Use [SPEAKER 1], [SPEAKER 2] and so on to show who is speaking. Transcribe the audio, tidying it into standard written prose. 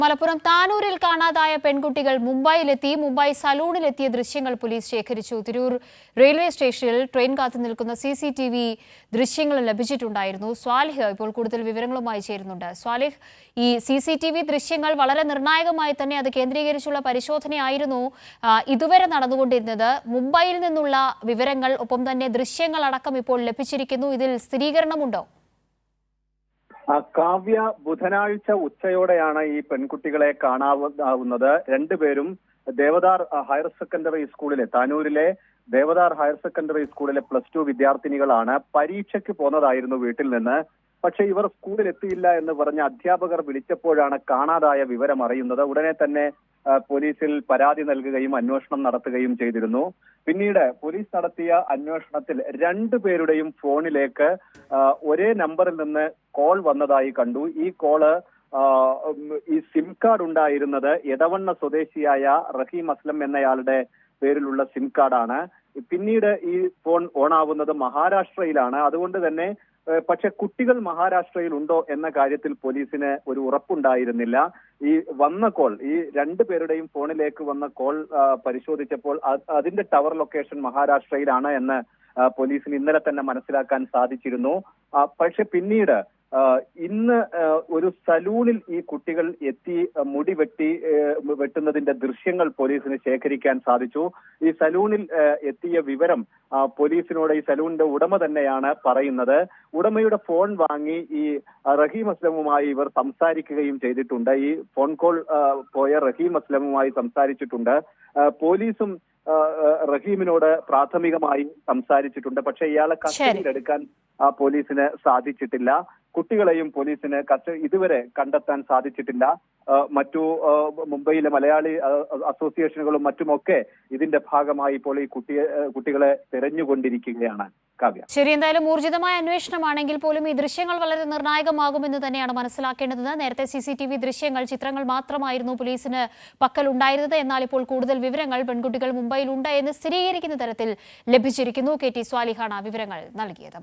[SPEAKER 1] മലപ്പുറം താനൂരിൽ കാണാതായ പെൺകുട്ടികൾ മുംബൈയിലെത്തി. മുംബൈ സലൂണിലെത്തിയ ദൃശ്യങ്ങൾ പോലീസ് ശേഖരിച്ചു. തിരൂർ റെയിൽവേ സ്റ്റേഷനിൽ ട്രെയിൻ കാത്തു നിൽക്കുന്ന CCTV ദൃശ്യങ്ങൾ ലഭിച്ചിട്ടുണ്ടായിരുന്നു. സ്വാലിഹ് ഇപ്പോൾ കൂടുതൽ വിവരങ്ങളുമായി ചേരുന്നുണ്ട്. സ്വാലിഹ്, ഈ CCTV ദൃശ്യങ്ങൾ വളരെ നിർണായകമായി തന്നെ അത് കേന്ദ്രീകരിച്ചുള്ള പരിശോധനയായിരുന്നു ഇതുവരെ നടന്നുകൊണ്ടിരുന്നത്. മുംബൈയിൽ നിന്നുള്ള വിവരങ്ങൾ ഒപ്പം തന്നെ ദൃശ്യങ്ങളടക്കം ഇപ്പോൾ ലഭിച്ചിരിക്കുന്നു. ഇതിൽ സ്ഥിരീകരണമുണ്ടോ?
[SPEAKER 2] കാവ്യ, ബുധനാഴ്ച ഉച്ചയോടെയാണ് ഈ പെൺകുട്ടികളെ കാണാവുന്നത്. രണ്ടുപേരും ദേവദാർ ഹയർ സെക്കൻഡറി സ്കൂളിലെ, താനൂരിലെ ദേവദാർ ഹയർ സെക്കൻഡറി സ്കൂളിലെ +2 വിദ്യാർത്ഥിനികളാണ്. പരീക്ഷയ്ക്ക് പോന്നതായിരുന്നു വീട്ടിൽ നിന്ന്. പക്ഷേ ഇവർ സ്കൂളിൽ എത്തിയില്ല എന്ന് പറഞ്ഞ് അധ്യാപകർ വിളിച്ചപ്പോഴാണ് കാണാതായ വിവരം അറിയുന്നത്. ഉടനെ തന്നെ പോലീസിൽ പരാതി നൽകുകയും അന്വേഷണം നടത്തുകയും ചെയ്തിരുന്നു. പിന്നീട് പോലീസ് നടത്തിയ അന്വേഷണത്തിൽ രണ്ടുപേരുടെയും ഫോണിലേക്ക് ഒരേ നമ്പറിൽ നിന്ന് കോൾ വന്നതായി കണ്ടു. ഈ കോള് ഈ സിം കാർഡ് ഉണ്ടായിരുന്നത് എടവണ്ണ സ്വദേശിയായ റഹീം അസ്ലം എന്നയാളുടെ പേരിലുള്ള സിം കാർഡാണ്. പിന്നീട് ഈ ഫോൺ ഓണാവുന്നത് മഹാരാഷ്ട്രയിലാണ്. അതുകൊണ്ട് തന്നെ പക്ഷെ കുട്ടികൾ മഹാരാഷ്ട്രയിൽ ഉണ്ടോ എന്ന കാര്യത്തിൽ പോലീസിന് ഒരു ഉറപ്പുണ്ടായിരുന്നില്ല. ഈ വന്ന കോൾ, ഈ രണ്ടുപേരുടെയും ഫോണിലേക്ക് വന്ന കോൾ പരിശോധിച്ചപ്പോൾ അതിന്റെ ടവർ ലൊക്കേഷൻ മഹാരാഷ്ട്രയിലാണ് എന്ന് പോലീസിന് ഇന്നലെ തന്നെ മനസ്സിലാക്കാൻ സാധിച്ചിരുന്നു. പക്ഷെ പിന്നീട് ഇന്ന് ഒരു സലൂണിൽ ഈ കുട്ടികൾ എത്തി മുടി വെട്ടുന്നതിന്റെ ദൃശ്യങ്ങൾ പോലീസിന് ശേഖരിക്കാൻ സാധിച്ചു. ഈ സലൂണിൽ എത്തിയ വിവരം പോലീസിനോട് ഈ സലൂണിന്റെ ഉടമ തന്നെയാണ് പറയുന്നത്. ഉടമയുടെ ഫോൺ വാങ്ങി ഈ റഹീം അസ്ലമുമായി ഇവർ സംസാരിക്കുകയും ചെയ്തിട്ടുണ്ട്. ഈ ഫോൺ കോൾ പോയ റഹീം അസ്ലമുമായി സംസാരിച്ചിട്ടുണ്ട്. പോലീസും റഹീമിനോട് പ്രാഥമികമായി സംസാരിച്ചിട്ടുണ്ട്. പക്ഷെ ഇയാളെ കസ്റ്റഡിയിലെടുക്കാൻ പോലീസിന് സാധിച്ചിട്ടില്ല. കുട്ടികളെയും പോലീസിന് ഇതുവരെ കണ്ടെത്താൻ സാധിച്ചിട്ടില്ല. മറ്റു മുംബൈയിലെ മലയാളി അസോസിയേഷനുകളും മറ്റുമൊക്കെ ഇതിന്റെ ഭാഗമായി ഇപ്പോൾ ഈ കുട്ടികളെ തെരഞ്ഞുകൊണ്ടിരിക്കുകയാണ്. കാവ്യ,
[SPEAKER 1] ശരി, എന്തായാലും ഊർജിതമായ അന്വേഷണമാണെങ്കിൽ പോലും ഈ ദൃശ്യങ്ങൾ വളരെ നിർണായകമാകുമെന്ന് തന്നെയാണ് മനസ്സിലാക്കേണ്ടത്. നേരത്തെ CCTV ദൃശ്യങ്ങൾ, ചിത്രങ്ങൾ മാത്രമായിരുന്നു പോലീസിന് പക്കൽ ഉണ്ടായിരുന്നത്. എന്നാൽ ഇപ്പോൾ കൂടുതൽ വിവരങ്ങൾ പെൺകുട്ടികൾ മുംബൈയിൽ ഉണ്ട് എന്ന് സ്ഥിരീകരിക്കുന്ന തരത്തിൽ ലഭിച്ചിരിക്കുന്നു. KT സ്വാലിഹാണ് വിവരങ്ങൾ നൽകിയത്.